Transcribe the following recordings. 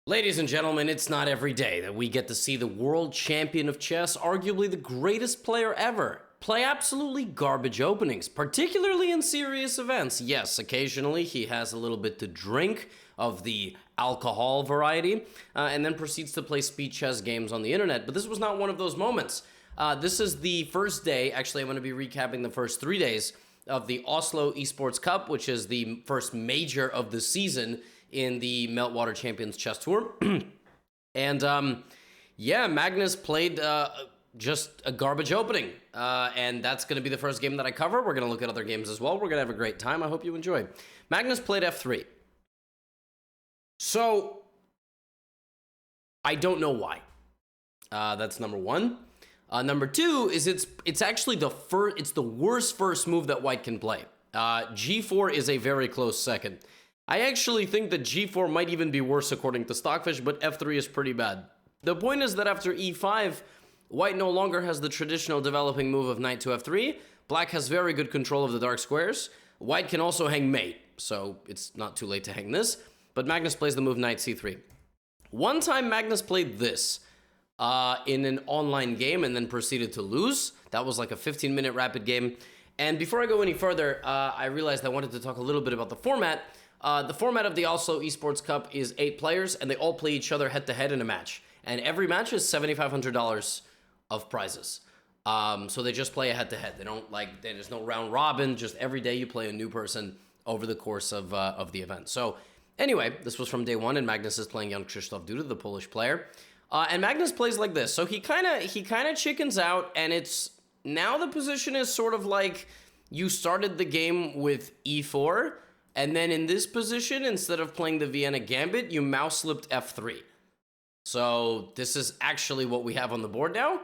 Ladies and gentlemen, it's not every day that we get to see the world champion of chess, arguably the greatest player ever, play absolutely garbage openings, particularly in serious events. Yes, occasionally he has a little bit to drink of the alcohol variety, and then proceeds to play speed chess games on the internet, but this was not one of those moments. This is the first day, actually I'm going to be recapping the first 3 days of the Oslo Esports Cup, which is the first major of the season in the Meltwater Champions Chess Tour. And yeah, Magnus played just a garbage opening. And that's going to be the first game that I cover. We're going to look at other games as well. We're going to have a great time. I hope you enjoy. Magnus played f3. So, I don't know why. That's number one. Number two is it's actually the worst first move that white can play. G4 is a very close second. I actually think that G4 might even be worse according to Stockfish, but F3 is pretty bad. The point is that after E5, white no longer has the traditional developing move of knight to F3. Black has very good control of the dark squares. White can also hang mate, so it's not too late to hang this. But Magnus plays the move knight C3. One time Magnus played this in an online game and then proceeded to lose. That was like a 15-minute rapid game. And before I go any further, I realized I wanted to talk a little bit about the format. The format of the Oslo Esports Cup is 8 players, and they all play each other head-to-head in a match. And every match is $7,500 of prizes. So they just play a head-to-head. They don't there's no round robin. Just every day you play a new person over the course of the event. So anyway, this was from day one, and Magnus is playing Jan Krzysztof Duda, the Polish player. And Magnus plays like this. So he kind of chickens out, and it's now the position is sort of like you started the game with E4. And then in this position, instead of playing the Vienna Gambit, you mouse slipped F3. So this is actually what we have on the board now.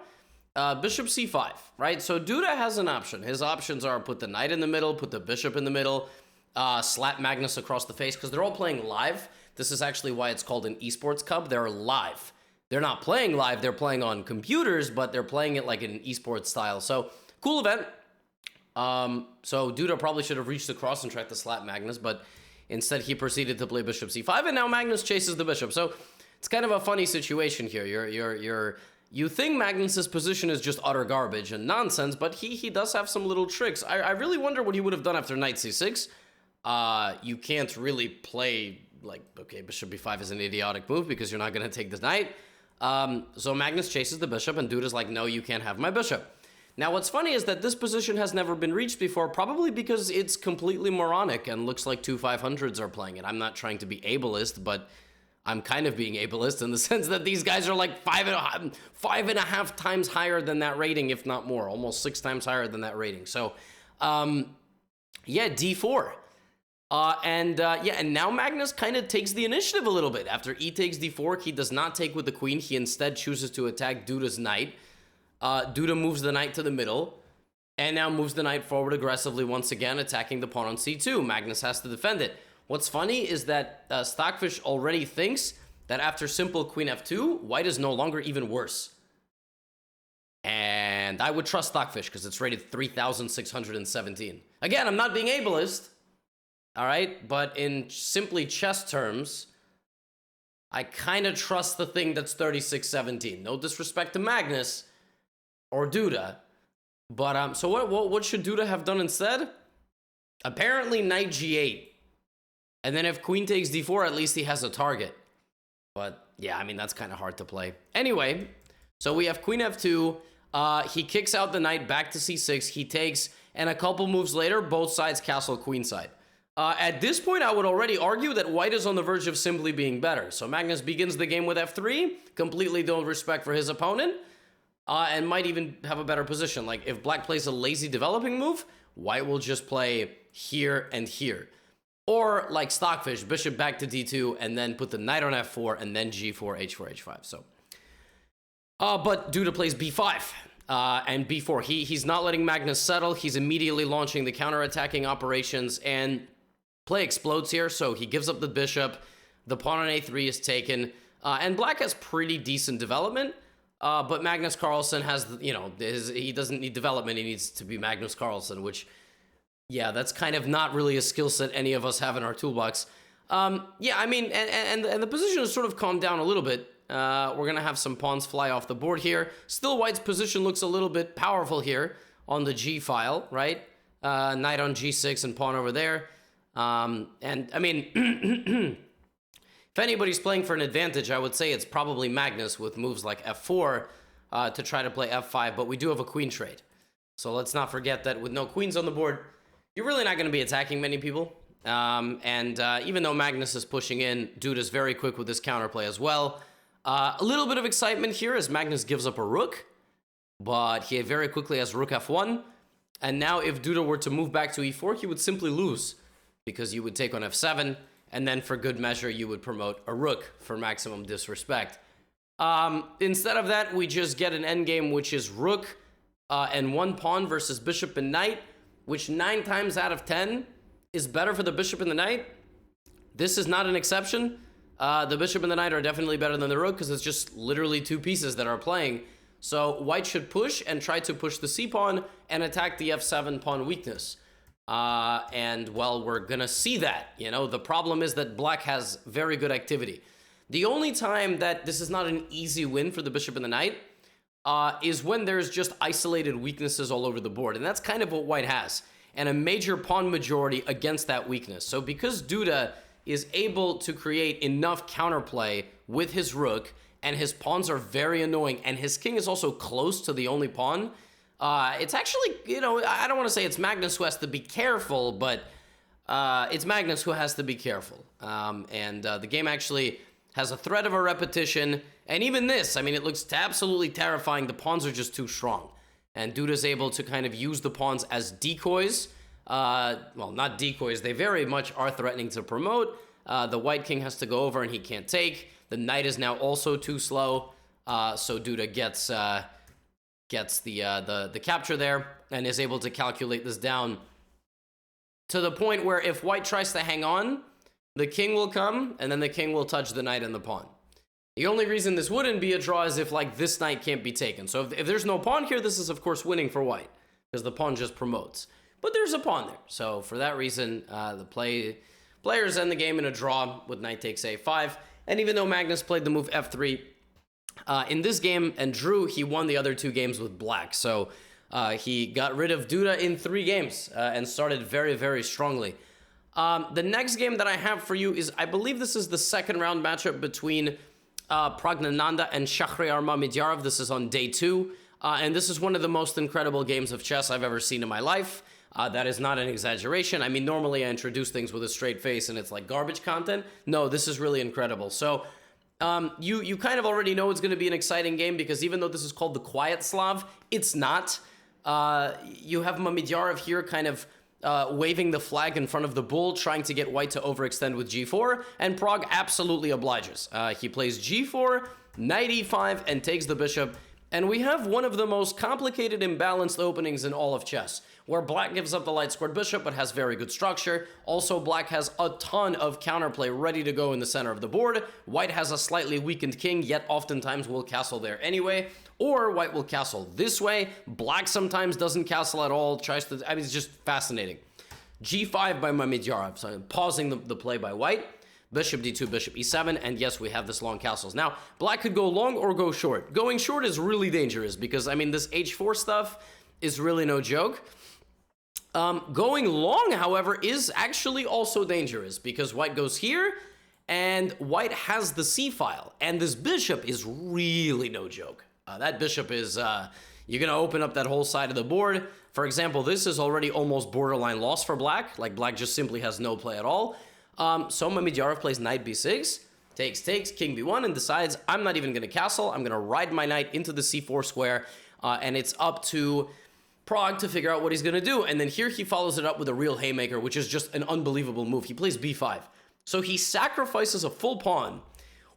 Bishop C5, right? So Duda has an option. His options are put the knight in the middle, put the bishop in the middle, slap Magnus across the face, because they're all playing live. This is actually why it's called an esports cup. They're live. They're not playing live. They're playing on computers, but they're playing it like an esports style. So cool event. So Duda probably should have reached across and tried to slap Magnus, but instead he proceeded to play bishop c5, and now Magnus chases the bishop. So it's kind of a funny situation here. You think Magnus's position is just utter garbage and nonsense, but he does have some little tricks. I really wonder what he would have done after knight c6. You can't really play okay, bishop b5 is an idiotic move because you're not going to take the knight. So Magnus chases the bishop, and Duda's like, no, you can't have my bishop. Now, what's funny is that this position has never been reached before, probably because it's completely moronic and looks like two 500s are playing it. I'm not trying to be ableist, but I'm kind of being ableist in the sense that these guys are like five and a half times higher than that rating, if not more, almost 6 times higher than that rating. So, yeah, D4. And now Magnus kind of takes the initiative a little bit. After E takes D4, he does not take with the queen. He instead chooses to attack Duda's knight. Duda moves the knight to the middle, and now moves the knight forward aggressively once again, attacking the pawn on c2. Magnus has to defend it. What's funny is that Stockfish already thinks that after simple queen f2, white is no longer even worse. And I would trust Stockfish because it's rated 3,617. Again, I'm not being ableist, all right? But in simply chess terms, I kind of trust the thing that's 3617. No disrespect to Magnus or Duda, but so what should Duda have done instead? Apparently knight g8, and then if queen takes d4, at least he has a target. But yeah, I mean that's kind of hard to play. Anyway, so we have queen f2. He kicks out the knight back to c6. He takes, and a couple moves later, both sides castle queenside. At this point, I would already argue that white is on the verge of simply being better. So Magnus begins the game with f3, completely no respect for his opponent. And might even have a better position. Like, if black plays a lazy developing move, white will just play here and here. Or, like Stockfish, bishop back to d2, and then put the knight on f4, and then g4, h4, h5. So, but Duda plays b5, and b4. He's not letting Magnus settle. He's immediately launching the counterattacking operations, and play explodes here, so he gives up the bishop. The pawn on a3 is taken, and black has pretty decent development. But Magnus Carlsen has, he doesn't need development. He needs to be Magnus Carlsen, which, yeah, that's kind of not really a skill set any of us have in our toolbox. Yeah, I mean, and the position has sort of calmed down a little bit. We're going to have some pawns fly off the board here. Still, white's position looks a little bit powerful here on the G file, right? Knight on G6 and pawn over there. And, I mean, if anybody's playing for an advantage, I would say it's probably Magnus with moves like F4 to try to play F5, but we do have a queen trade. So let's not forget that with no queens on the board, you're really not going to be attacking many people. Even though Magnus is pushing in, dude is very quick with his counterplay as well. A little bit of excitement here as Magnus gives up a rook, but he very quickly has rook F1. And now if Duda were to move back to E4, he would simply lose because you would take on F7, and then for good measure, you would promote a rook for maximum disrespect. Instead of that, we just get an endgame, which is rook and one pawn versus bishop and knight, which 9 times out of 10 is better for the bishop and the knight. This is not an exception. The bishop and the knight are definitely better than the rook because it's just literally 2 pieces that are playing. So white should push and try to push the c-pawn and attack the f7 pawn weakness. Well, we're gonna see that. You know, the problem is that black has very good activity. The only time that this is not an easy win for the bishop and the knight is when there's just isolated weaknesses all over the board. And that's kind of what white has. And a major pawn majority against that weakness. So because Duda is able to create enough counterplay with his rook, and his pawns are very annoying, and his king is also close to the only pawn, it's actually, you know, I don't want to say it's Magnus who has to be careful, but it's Magnus who has to be careful. The game actually has a threat of a repetition, and even this, I mean, it looks absolutely terrifying. The pawns are just too strong. And Duda's able to kind of use the pawns as decoys. Well, not decoys. They very much are threatening to promote. The white king has to go over and he can't take. The knight is now also too slow. So Duda gets the capture there and is able to calculate this down to the point where if white tries to hang on, the king will come and then the king will touch the knight and the pawn. The only reason this wouldn't be a draw is if, like, this knight can't be taken. So if there's no pawn here, this is, of course, winning for white, because the pawn just promotes. But there's a pawn there. So for that reason, the players end the game in a draw with knight takes a5. And even though Magnus played the move f3 in this game and drew, he won the other 2 games with black. So he got rid of Duda in 3 games and started very, very strongly. The next game that I have for you is, I believe this is the second round matchup between Pragnananda and Shahryar Mamedyarov. This is on day 2, and this is one of the most incredible games of chess I've ever seen in my life. That is not an exaggeration. I mean, normally I introduce things with a straight face and it's like garbage content. No, this is really incredible. So you kind of already know it's going to be an exciting game because even though this is called the Quiet Slav, it's not. You have Mamedyarov here kind of waving the flag in front of the bull, trying to get white to overextend with g4, and Pragg absolutely obliges. He plays g4, knight e5, and takes the bishop, and we have one of the most complicated, imbalanced openings in all of chess, where black gives up the light-squared bishop, but has very good structure. Also, black has a ton of counterplay ready to go in the center of the board. White has a slightly weakened king, yet oftentimes will castle there anyway. Or white will castle this way. Black sometimes doesn't castle at all. Tries to, I mean, it's just fascinating. g5 by Mamedyarov. So I'm pausing the play by white. Bishop d2, bishop e7, and yes, we have this long castles. Now, black could go long or go short. Going short is really dangerous because, I mean, this h4 stuff is really no joke. Going long, however, is actually also dangerous because white goes here, and white has the c-file, and this bishop is really no joke. That bishop is, you're going to open up that whole side of the board. For example, this is already almost borderline loss for black. Like, black just simply has no play at all. So Mamedyarov plays knight b6, takes, king b1, and decides, I'm not even going to castle. I'm going to ride my knight into the c4 square, and it's up to Pragg to figure out what he's going to do. And then here he follows it up with a real haymaker, which is just an unbelievable move. He plays b5. So he sacrifices a full pawn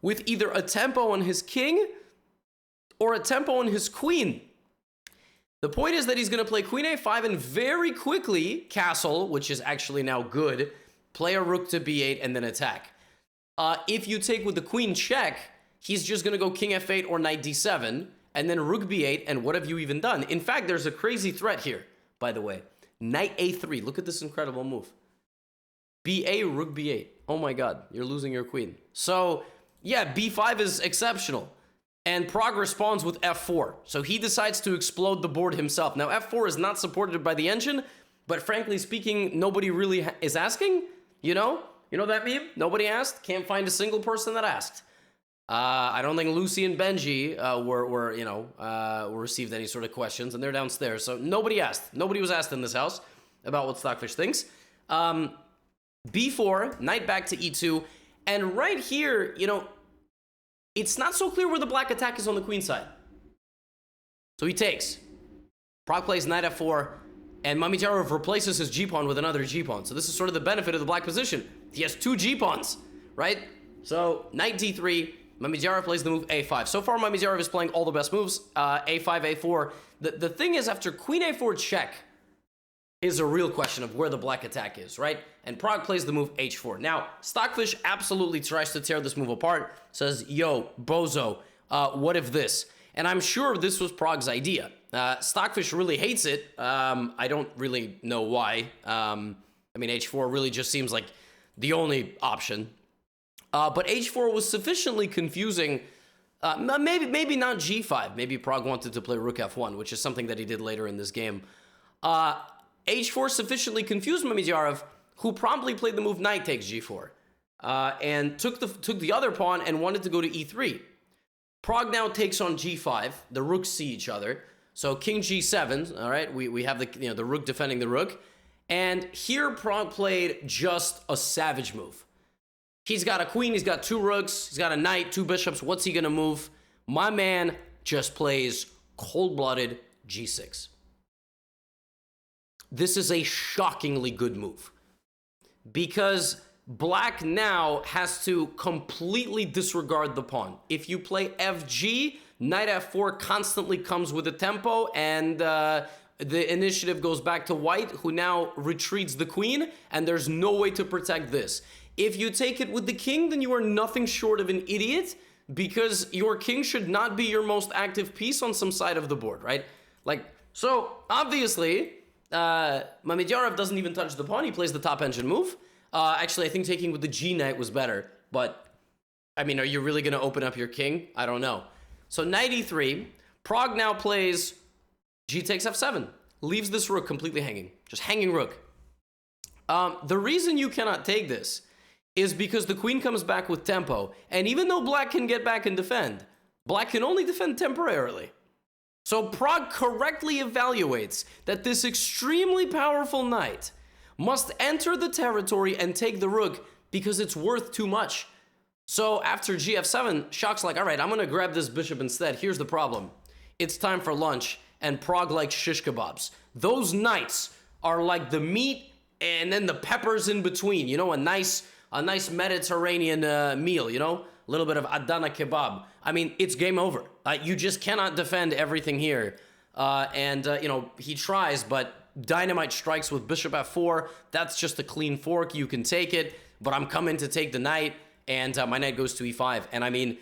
with either a tempo on his king or a tempo on his queen. The point is that he's going to play queen a5 and very quickly castle, which is actually now good, play a rook to b8 and then attack. If you take with the queen check, he's just going to go king f8 or knight d7 and then rook b8, and what have you even done? In fact, there's a crazy threat here, by the way. Knight a3. Look at this incredible move. B8, rook B8. Oh my god, you're losing your queen. So, yeah, B5 is exceptional. And Prague responds with F4. So he decides to explode the board himself. Now, F4 is not supported by the engine, but frankly speaking, nobody really is asking, you know? You know that meme? Nobody asked? Can't find a single person that asked. I don't think Lucy and Benji were received any sort of questions, and they're downstairs. So nobody asked. Nobody was asked in this house about what Stockfish thinks. B4, knight back to E2, and right here, you know, it's not so clear where the black attack is on the queen side. So he takes. Prague plays knight F4, and Mamedyarov replaces his g-pawn with another g-pawn. So this is sort of the benefit of the black position. He has two g-pawns, right? So knight D3, Mamedyarov plays the move A5. So far, Mamedyarov is playing all the best moves. A5, A4. The thing is, after queen A4 check, is a real question of where the black attack is, right? And Prague plays the move H4. Now, Stockfish absolutely tries to tear this move apart, says, yo, bozo, what if this? And I'm sure this was Prague's idea. Stockfish really hates it. I don't really know why. I mean, H4 really just seems like the only option. But H4 was sufficiently confusing. Maybe not G5. Maybe Prague wanted to play Rook F1, which is something that he did later in this game. H4 sufficiently confused Mamedyarov, who promptly played the move knight takes G4, and took the other pawn and wanted to go to E3. Prague now takes on G5. The rooks see each other. So King G7. All right, we have the rook defending the rook, and here Prague played just a savage move. He's got a queen. He's got two rooks. He's got a knight, two bishops. What's he gonna move? My man just plays cold-blooded G6. This is a shockingly good move because black now has to completely disregard the pawn. If you play FG, knight F4 constantly comes with a tempo, and the initiative goes back to white, who now retreats the queen, and there's no way to protect this. If you take it with the king, then you are nothing short of an idiot, because your king should not be your most active piece on some side of the board, right? So obviously, Mamedyarov doesn't even touch the pawn. He plays the top engine move. Actually, I think taking with the G knight was better. But, I mean, are you really going to open up your king? I don't know. So knight E3. Prague now plays G takes F7. Leaves this rook completely hanging. Just hanging rook. The reason you cannot take this is because the queen comes back with tempo. And even though black can get back and defend, black can only defend temporarily. So Prague correctly evaluates that this extremely powerful knight must enter the territory and take the rook because it's worth too much. So after GF7, Shock's like, all right, I'm going to grab this bishop instead. Here's the problem. It's time for lunch, and Prague likes shish kebabs. Those knights are like the meat and then the peppers in between. You know, a nice Mediterranean meal, you know? A little bit of Adana kebab. I mean, it's game over. You just cannot defend everything here. You know, he tries, but dynamite strikes with bishop f4. That's just a clean fork. You can take it, but I'm coming to take the knight, and my knight goes to e5. And I mean,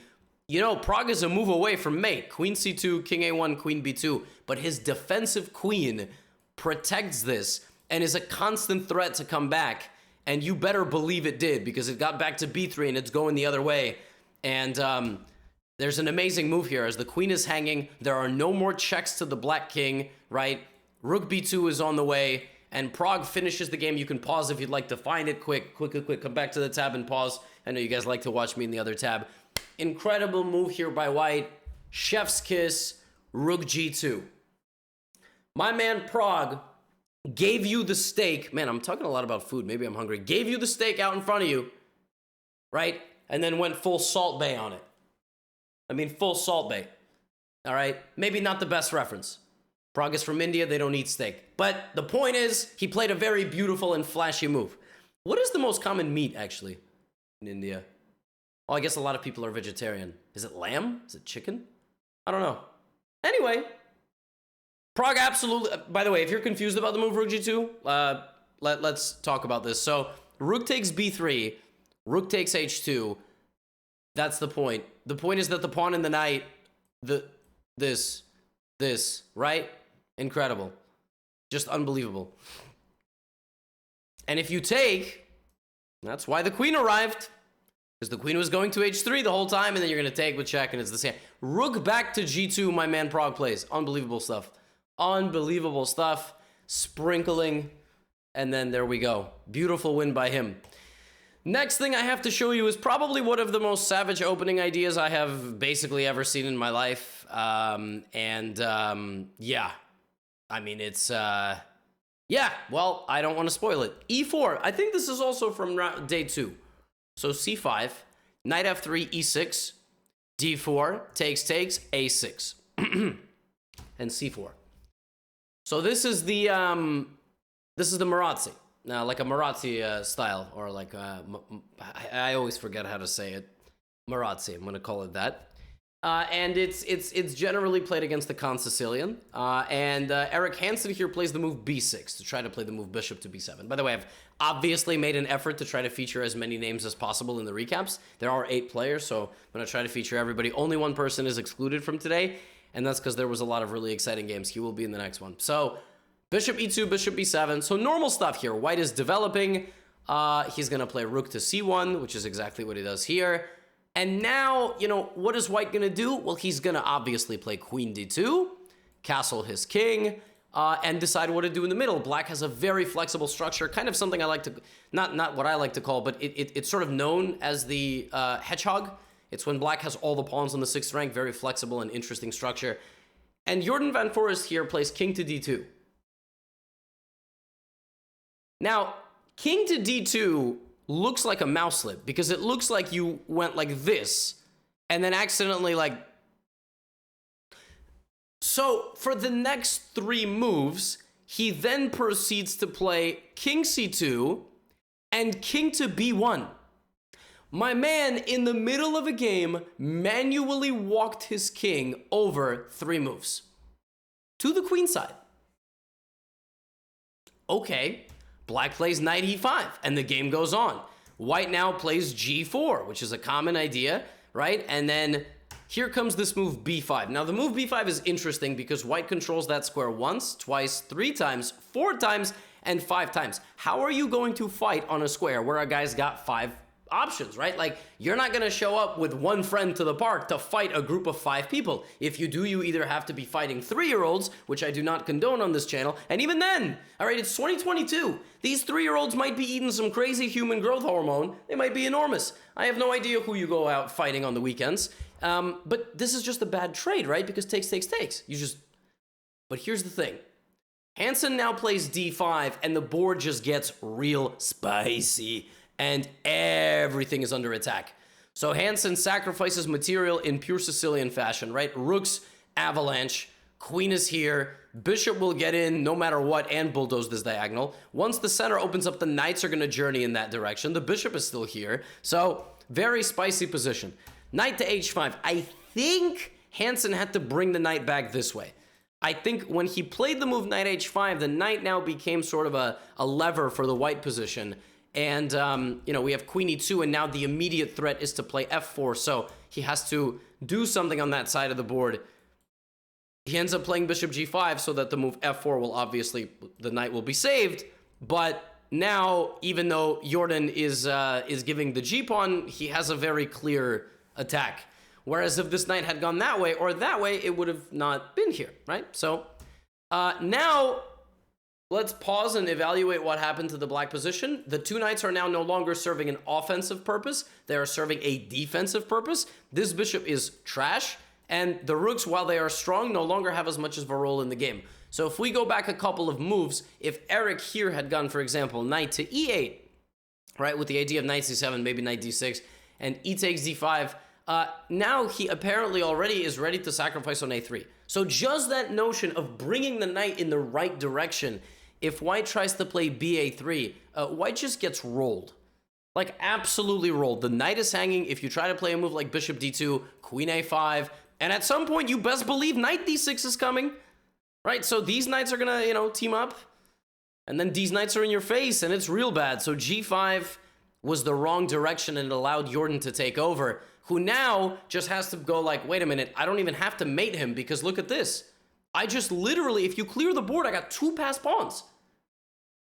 you know, Prague is a move away from mate. Queen c2, king a1, queen b2. But his defensive queen protects this and is a constant threat to come back. And you better believe it did, because it got back to b3 and it's going the other way. And there's an amazing move here. As the queen is hanging, there are no more checks to the black king, right? Rook b2 is on the way, and Prague finishes the game. You can pause if you'd like to find it. Quick. Come back to the tab and pause. I know you guys like to watch me in the other tab. Incredible move here by white. Chef's kiss, rook g2. My man Prague gave you the steak. Man, I'm talking a lot about food. Maybe I'm hungry. Gave you the steak out in front of you, right? And then went full Salt Bay on it. I mean, full Salt Bay. All right? Maybe not the best reference. Prague is from India. They don't eat steak. But the point is, he played a very beautiful and flashy move. What is the most common meat, actually, in India? Oh, I guess a lot of people are vegetarian. Is it lamb? Is it chicken? I don't know. Anyway, Prague absolutely... By the way, if you're confused about the move rook g2, let's talk about this. So, rook takes b3, rook takes h2. That's the point. The point is that the pawn and the knight, this, right? Incredible. Just unbelievable. And if you take, That's why the queen arrived. Because the queen was going to h3 the whole time, and then you're going to take with check, and it's the same. Rook back to g2, my man Prague plays. Unbelievable stuff. Unbelievable stuff. Sprinkling. And then there we go. Beautiful win by him. Next thing I have to show you is probably one of the most savage opening ideas I have basically ever seen in my life. Yeah. I mean, it's... yeah, well, I don't want to spoil it. e4. I think this is also from day 2. So c5, knight f3, e6, d4, takes, a6, and c4. So this is the Marazzi, like a Marazzi style, or like I always forget how to say it. Marazzi, I'm gonna call it that. And it's generally played against the Khan Sicilian. Eric Hansen here plays the move b6 to try to play the move bishop to b7. By the way, I've obviously made an effort to try to feature as many names as possible in the recaps. There are 8 players, so I'm going to try to feature everybody. Only one person is excluded from today, and that's because there was a lot of really exciting games. He will be in the next one. So bishop e2, bishop b7. So normal stuff here. White is developing. He's going to play rook to c1, which is exactly what he does here. And now, you know, what is White going to do? Well, he's going to obviously play queen d2, castle his king, and decide what to do in the middle. Black has a very flexible structure, kind of something I like to, not what I like to call, but it's sort of known as the hedgehog. It's when Black has all the pawns on the 6th rank, very flexible and interesting structure. And Jordan Van Forest here plays king to d2. Now, king to d2 looks like a mouse slip because it looks like you went like this and then accidentally like... So for the next 3 moves, he then proceeds to play king c2 and king to b1. My man, in the middle of a game, manually walked his king over 3 moves to the queen side. Okay. Black plays knight e5, and the game goes on. White now plays g4, which is a common idea, right? And then here comes this move b5. Now, the move b5 is interesting because White controls that square once, twice, 3 times, 4 times, and 5 times. How are you going to fight on a square where a guy's got 5 options, right? Like, you're not going to show up with one friend to the park to fight a group of 5 people. If you do, you either have to be fighting 3-year-olds, which I do not condone on this channel, and even then, all right, it's 2022. These 3-year-olds might be eating some crazy human growth hormone. They might be enormous. I have no idea who you go out fighting on the weekends, but this is just a bad trade, right? Because takes. You just... But here's the thing. Hansen now plays d5, and the board just gets real spicy. And everything is under attack. So Hansen sacrifices material in pure Sicilian fashion, right? Rook's avalanche, queen is here, bishop will get in no matter what and bulldoze this diagonal. Once the center opens up, the knights are going to journey in that direction. The bishop is still here. So very spicy position. Knight to h5. I think Hansen had to bring the knight back this way. I think when he played the move knight h5, the knight now became sort of a lever for the white position. And, you know, we have queen e2, and now the immediate threat is to play f4, so he has to do something on that side of the board. He ends up playing bishop g5 so that the move f4 will obviously, the knight will be saved, but now, even though Jordan is giving the g-pawn, he has a very clear attack. Whereas if this knight had gone that way or that way, it would have not been here, right? So, now... let's pause and evaluate what happened to the black position. The 2 knights are now no longer serving an offensive purpose. They are serving a defensive purpose. This bishop is trash, and the rooks, while they are strong, no longer have as much of a role in the game. So if we go back a couple of moves, if Eric here had gone, for example, knight to e8, right, with the idea of knight c7, maybe knight d6, and e takes d5, now he apparently already is ready to sacrifice on a3. So just that notion of bringing the knight in the right direction, if White tries to play ba3, White just gets rolled. Like, absolutely rolled. The knight is hanging. If you try to play a move like bishop d2, queen a5, and at some point, you best believe knight d6 is coming, right? So these knights are gonna, you know, team up, and then these knights are in your face, and it's real bad. So g5 was the wrong direction, and it allowed Jordan to take over, who now just has to go like, wait a minute, I don't even have to mate him, because look at this. I just literally, if you clear the board, I got 2 passed pawns.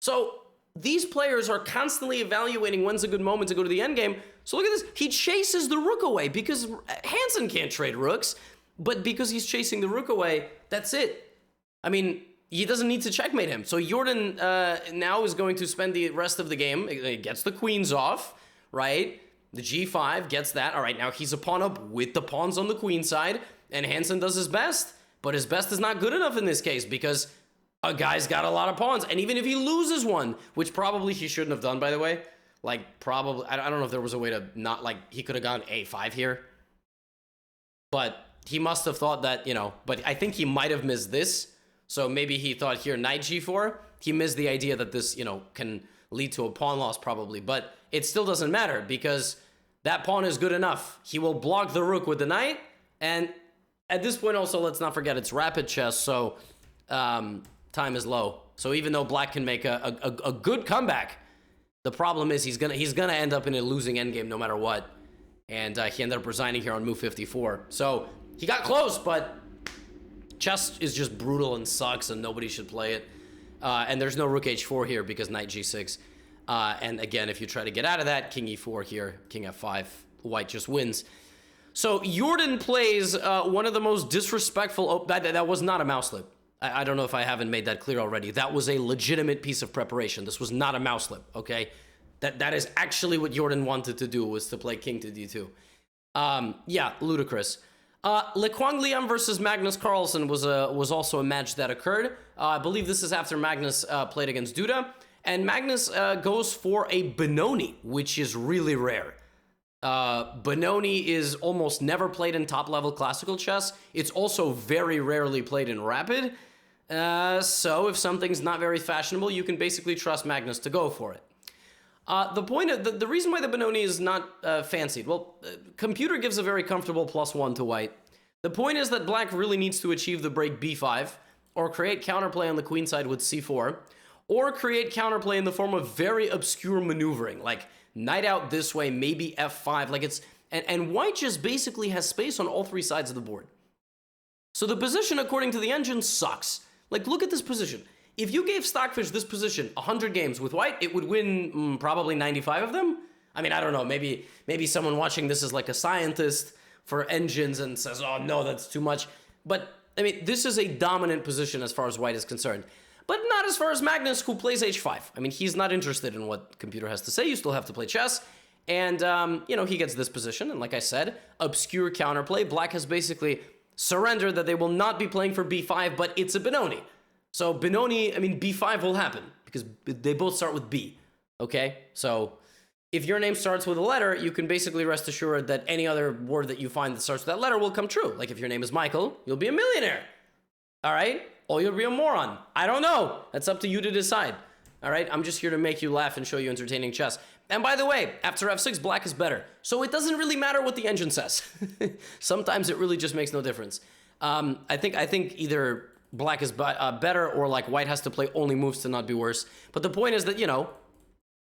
So these players are constantly evaluating when's a good moment to go to the endgame. So look at this. He chases the rook away because Hansen can't trade rooks, but because he's chasing the rook away, that's it. I mean, he doesn't need to checkmate him. So Jordan now is going to spend the rest of the game. He gets the queens off, right? The g5 gets that. All right, now he's a pawn up with the pawns on the queen side, and Hansen does his best. But his best is not good enough in this case because a guy's got a lot of pawns. And even if he loses one, which probably he shouldn't have done, by the way, like probably, I don't know if there was a way to not, like, he could have gone a5 here. But he must have thought that, you know, but I think he might have missed this. So maybe he thought here, knight g4. He missed the idea that this, you know, can lead to a pawn loss probably. But it still doesn't matter because that pawn is good enough. He will block the rook with the knight. And at this point also, let's not forget, it's rapid chess, so time is low. So even though black can make a good comeback, the problem is he's gonna end up in a losing endgame no matter what. And he ended up resigning here on move 54. So he got close, but chess is just brutal and sucks, and nobody should play it. And there's no rook h4 here because knight g6. And again, if you try to get out of that, king e4 here, king f5, white just wins. So Jordan plays one of the most disrespectful... Oh, that was not a mouse slip. I don't know if I haven't made that clear already. That was a legitimate piece of preparation. This was not a mouse slip, okay? That is actually what Jordan wanted to do, was to play king to d2. Yeah, ludicrous. Lequang Liam versus Magnus Carlsen was also a match that occurred. I believe this is after Magnus played against Duda. And Magnus goes for a Benoni, which is really rare. Benoni is almost never played in top-level classical chess. It's also very rarely played in rapid. So if something's not very fashionable, you can basically trust Magnus to go for it. The reason why the Benoni is not fancied, well, computer gives a very comfortable +1 to white. The point is that black really needs to achieve the break b5, or create counterplay on the queen side with c4, or create counterplay in the form of very obscure maneuvering, like knight out this way, maybe f5, like it's... And white just basically has space on all three sides of the board. So the position, according to the engine, sucks. Like, look at this position. If you gave Stockfish this position 100 games with white, it would win probably 95 of them. I mean, I don't know. Maybe someone watching this is like a scientist for engines and says, oh, no, that's too much. But, I mean, this is a dominant position as far as white is concerned. But not as far as Magnus, who plays h5. I mean, he's not interested in what computer has to say. You still have to play chess. And, you know, he gets this position. And like I said, obscure counterplay. Black has basically surrendered that they will not be playing for b5, but it's a Benoni. So Benoni, I mean, b5 will happen because they both start with b, okay? So if your name starts with a letter, you can basically rest assured that any other word that you find that starts with that letter will come true. Like if your name is Michael, you'll be a millionaire, all right? Or you'll be a moron. I don't know. That's up to you to decide, all right? I'm just here to make you laugh and show you entertaining chess. And by the way, after f6, black is better. So it doesn't really matter what the engine says. Sometimes it really just makes no difference. I think either black is better or like white has to play only moves to not be worse. But the point is that, you know,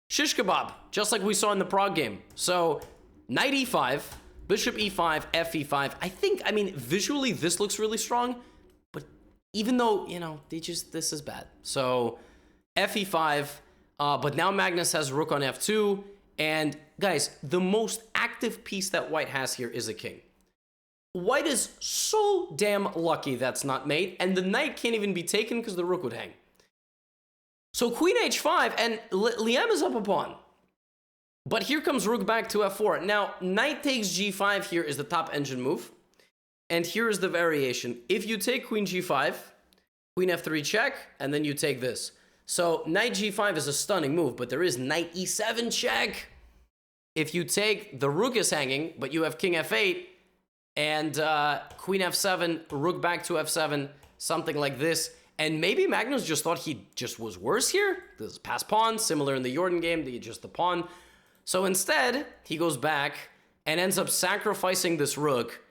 shish kebab, just like we saw in the Prague game. So knight e5, bishop e5, f e5. I mean, visually this looks really strong, but even though, you know, this is bad. So f e5, but now Magnus has rook on f2. And guys, the most active piece that white has here is a king. White is so damn lucky that's not mate, and the knight can't even be taken because the rook would hang. So queen h5, and Liam is up a pawn. But here comes rook back to f4. Now, knight takes g5 here is the top engine move. And here is the variation. If you take queen g5, queen f3 check, and then you take this. So knight g5 is a stunning move, but there is knight e7 check. If you take, the rook is hanging, but you have king f8, and queen f7, rook back to f7, something like this. And maybe Magnus just thought he just was worse here. This is pass pawn, similar in the Jordan game, just the pawn. So instead, he goes back and ends up sacrificing this rook.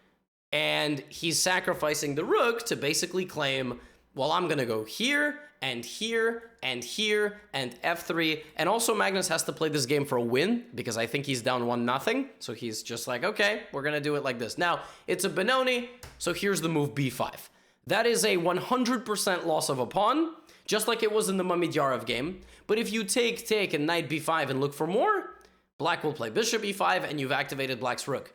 And he's sacrificing the rook to basically claim, well, I'm going to go here, and here, and here, and f3. And also Magnus has to play this game for a win, because I think he's down 1-0. So he's just like, okay, we're going to do it like this. Now, it's a Benoni, so here's the move b5. That is a 100% loss of a pawn. just like it was in the Mamidyarov game. But if you take, and knight b5 and look for more, black will play bishop e5, and you've activated black's rook.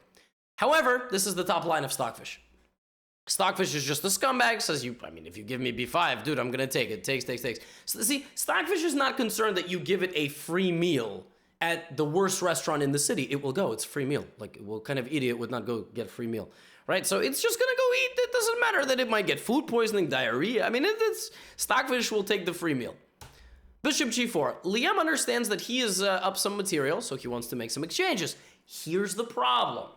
However, this is the top line of Stockfish. Stockfish is just a scumbag, says if you give me b5, dude, I'm gonna take it. Takes. So see, Stockfish is not concerned that you give it a free meal at the worst restaurant in the city. It will go, it's a free meal. Like, what kind of idiot would not go get a free meal, right? So it's just gonna go eat. It doesn't matter that it might get food poisoning, diarrhea. I mean, it's Stockfish will take the free meal. Bishop g4. Liam understands that he is up some material, so he wants to make some exchanges. Here's the problem.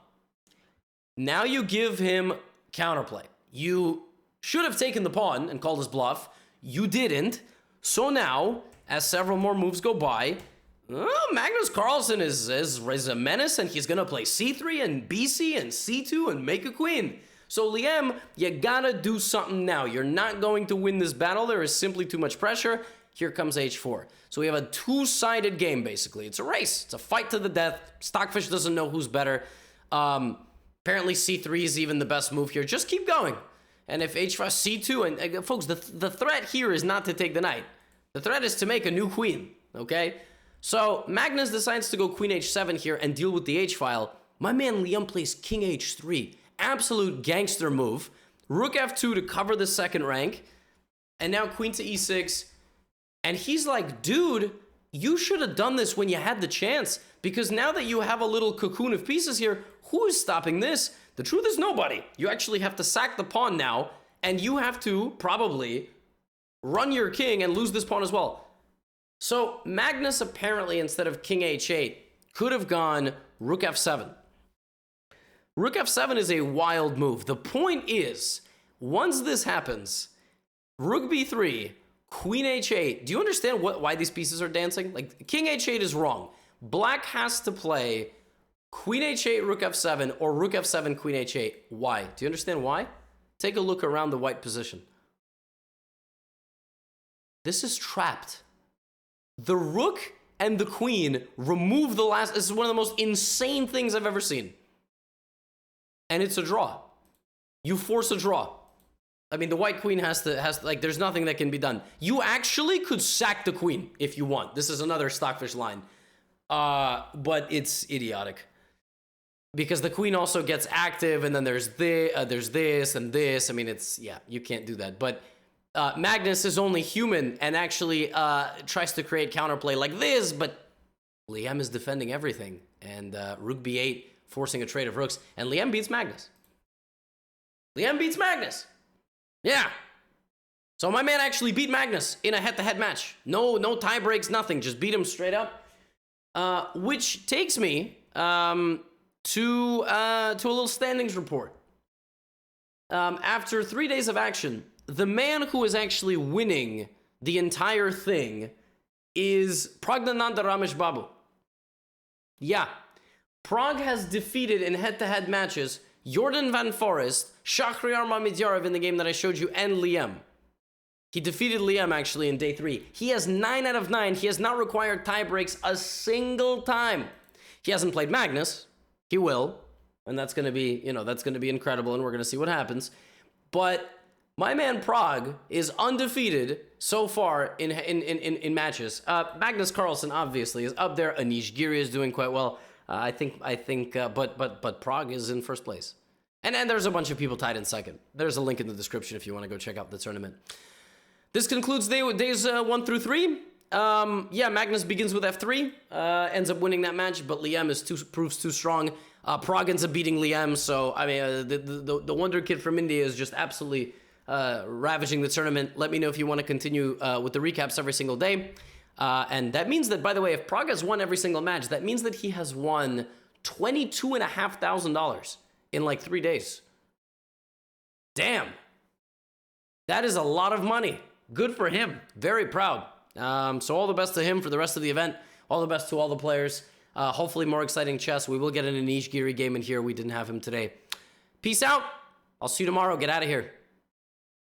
Now you give him counterplay. You should have taken the pawn and called his bluff. You didn't. So now, as several more moves go by, Magnus Carlsen is a menace, and he's going to play c3 and bc and c2 and make a queen. So Liam, you gotta do something now. You're not going to win this battle. There is simply too much pressure. Here comes h4. So we have a two-sided game, basically. It's a race. It's a fight to the death. Stockfish doesn't know who's better. Apparently c3 is even the best move here. Just keep going. And if h5, c2, and folks, the threat here is not to take the knight. The threat is to make a new queen, okay? So Magnus decides to go queen h7 here and deal with the h-file. My man Liam plays king h3. Absolute gangster move. Rook f2 to cover the second rank. And now queen to e6. And he's like, dude, you should have done this when you had the chance. Because now that you have a little cocoon of pieces here, who is stopping this? The truth is nobody. You actually have to sack the pawn now. And you have to probably run your king and lose this pawn as well. So Magnus apparently, instead of king h8, could have gone rook f7. Rook f7 is a wild move. The point is, once this happens, rook b3, queen h8. Do you understand why these pieces are dancing? Like, king h8 is wrong. Black has to play queen h8, rook f7, or rook f7, queen h8. Why? Do you understand why? Take a look around the white position. This is trapped. The rook and the queen remove the last. This is one of the most insane things I've ever seen. And it's a draw. You force a draw. I mean, the white queen has like, there's nothing that can be done. You actually could sack the queen if you want. This is another Stockfish line. But it's idiotic. Because the queen also gets active, and then there's this and this. I mean, yeah, you can't do that. But Magnus is only human and actually tries to create counterplay like this, but Liam is defending everything. And rook b8, forcing a trade of rooks, and Liam beats Magnus. Liam beats Magnus. Yeah. So my man actually beat Magnus in a head-to-head match. No tie breaks, nothing. Just beat him straight up. Which takes me to a little standings report. After 3 days of action, the man who is actually winning the entire thing is Pragnananda Ramesh Babu. Yeah. Prague has defeated in head-to-head matches Jordan Van Forest, Shahryar Mamidyarov in the game that I showed you, and Liam. He defeated Liam actually in day 3. He has 9 out of 9. He has not required tie breaks a single time. He hasn't played Magnus. He will. And that's going to be, that's going to be incredible, and we're going to see what happens. But my man Prague is undefeated so far in matches. Magnus Carlsen obviously is up there. Anish Giri is doing quite well. But Prague is in first place. And there's a bunch of people tied in second. There's a link in the description if you want to go check out the tournament. This concludes days 1 through 3. Yeah, Magnus begins with f3, ends up winning that match, but Liam proves too strong. Prague ends up beating Liam, so I mean, the wonder kid from India is just absolutely ravaging the tournament. Let me know if you want to continue with the recaps every single day. And that means that, by the way, if Prague has won every single match, that means that he has won $22,500 in like 3 days. Damn. That is a lot of money. Good for him. Very proud. So all the best to him for the rest of the event. All the best to all the players. Hopefully more exciting chess. We will get an Anish Giri game in here. We didn't have him today. Peace out. I'll see you tomorrow. Get out of here.